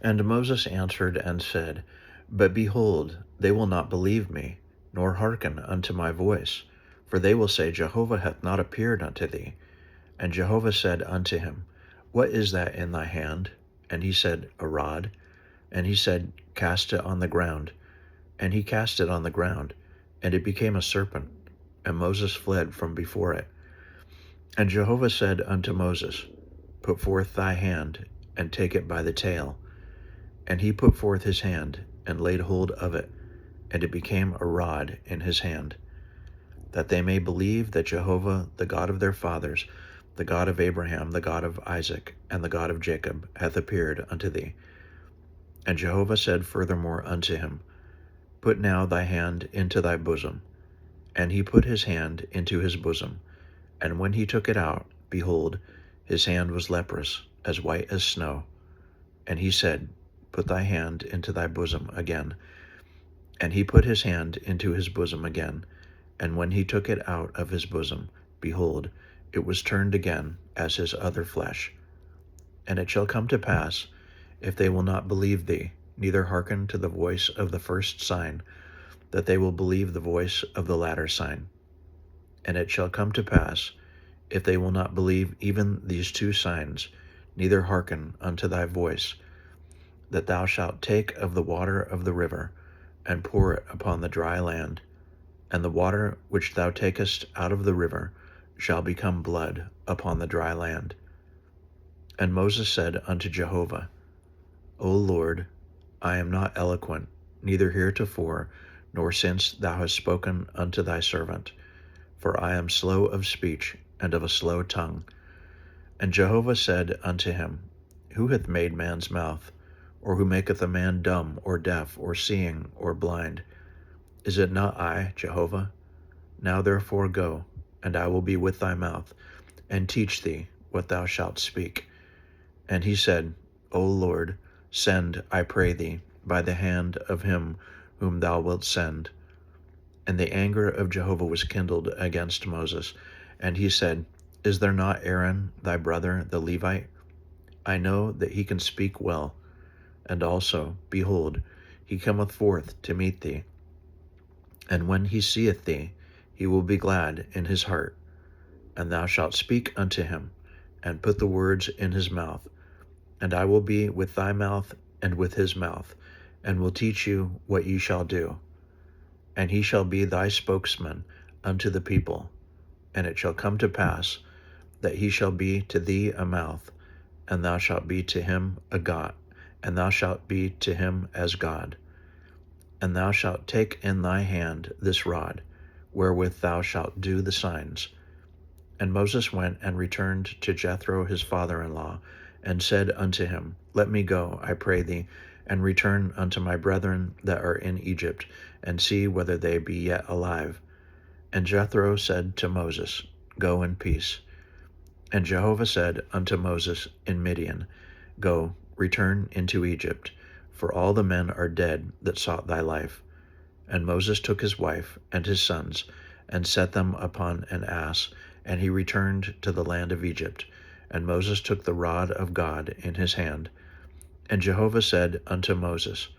And Moses answered and said, But behold, they will not believe me, nor hearken unto my voice. For they will say, Jehovah hath not appeared unto thee. And Jehovah said unto him, What is that in thy hand? And he said, A rod. And he said, Cast it on the ground. And he cast it on the ground, and it became a serpent. And Moses fled from before it. And Jehovah said unto Moses, Put forth thy hand, and take it by the tail. And he put forth his hand, and laid hold of it, and it became a rod in his hand, that they may believe that Jehovah, the God of their fathers, the God of Abraham, the God of Isaac, and the God of Jacob, hath appeared unto thee. And Jehovah said furthermore unto him, Put now thy hand into thy bosom. And he put his hand into his bosom. And when he took it out, behold, his hand was leprous, as white as snow. And he said, Put thy hand into thy bosom again. And he put his hand into his bosom again. And when he took it out of his bosom, behold, it was turned again as his other flesh. And it shall come to pass, if they will not believe thee, neither hearken to the voice of the first sign, that they will believe the voice of the latter sign. And it shall come to pass, if they will not believe even these two signs, neither hearken unto thy voice, that thou shalt take of the water of the river, and pour it upon the dry land, and the water which thou takest out of the river shall become blood upon the dry land. And Moses said unto Jehovah, O Lord, I am not eloquent, neither heretofore, nor since thou hast spoken unto thy servant, for I am slow of speech, and of a slow tongue. And Jehovah said unto him, Who hath made man's mouth? Or who maketh a man dumb, or deaf, or seeing, or blind? Is it not I, Jehovah? Now therefore go, and I will be with thy mouth, and teach thee what thou shalt speak. And he said, O Lord, send, I pray thee, by the hand of him whom thou wilt send. And the anger of Jehovah was kindled against Moses, and he said, Is there not Aaron thy brother the Levite? I know that he can speak well. And also, behold, he cometh forth to meet thee. And when he seeth thee, he will be glad in his heart. And thou shalt speak unto him, and put the words in his mouth. And I will be with thy mouth and with his mouth, and will teach you what ye shall do. And he shall be thy spokesman unto the people. And it shall come to pass that he shall be to thee a mouth, and thou shalt be to him a God, and thou shalt be to him as God. And thou shalt take in thy hand this rod, wherewith thou shalt do the signs. And Moses went and returned to Jethro his father-in-law, and said unto him, Let me go, I pray thee, and return unto my brethren that are in Egypt, and see whether they be yet alive. And Jethro said to Moses, Go in peace. And Jehovah said unto Moses in Midian, Go, return into Egypt, for all the men are dead that sought thy life. And Moses took his wife and his sons, and set them upon an ass, and he returned to the land of Egypt. And Moses took the rod of God in his hand. And Jehovah said unto Moses,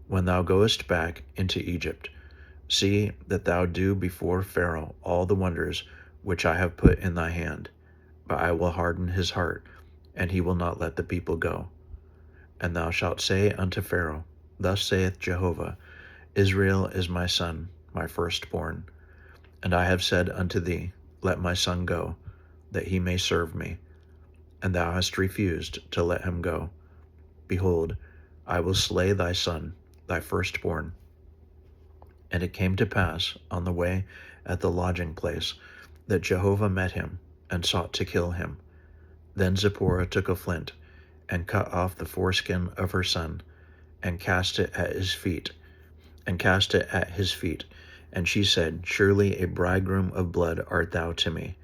When thou goest back into Egypt, see that thou do before Pharaoh all the wonders which I have put in thy hand. But I will harden his heart, and he will not let the people go. And thou shalt say unto Pharaoh, Thus saith Jehovah, Israel is my son, my firstborn. And I have said unto thee, Let my son go, that he may serve me. And thou hast refused to let him go. Behold, I will slay thy son, thy firstborn. And it came to pass on the way at the lodging place that Jehovah met him, and sought to kill him. Then Zipporah took a flint, and cut off the foreskin of her son, and cast it at his feet. And she said, Surely a bridegroom of blood art thou to me.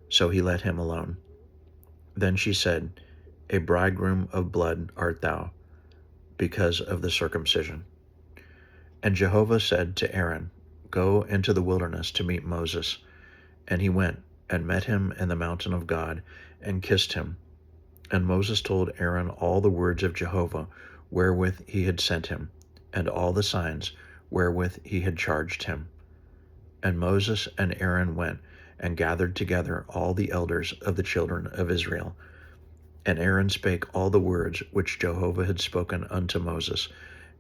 So he let him alone. Then she said, A bridegroom of blood art thou, because of the circumcision. And Jehovah said to Aaron, Go into the wilderness to meet Moses. And he went, and met him in the mountain of God, and kissed him. And Moses told Aaron all the words of Jehovah, wherewith he had sent him, and all the signs wherewith he had charged him. And Moses and Aaron went and gathered together all the elders of the children of Israel. And Aaron spake all the words which Jehovah had spoken unto Moses,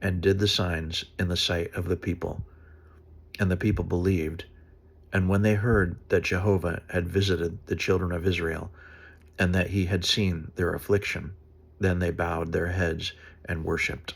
and did the signs in the sight of the people. And the people believed. And when they heard that Jehovah had visited the children of Israel, and that he had seen their affliction, then they bowed their heads and worshipped.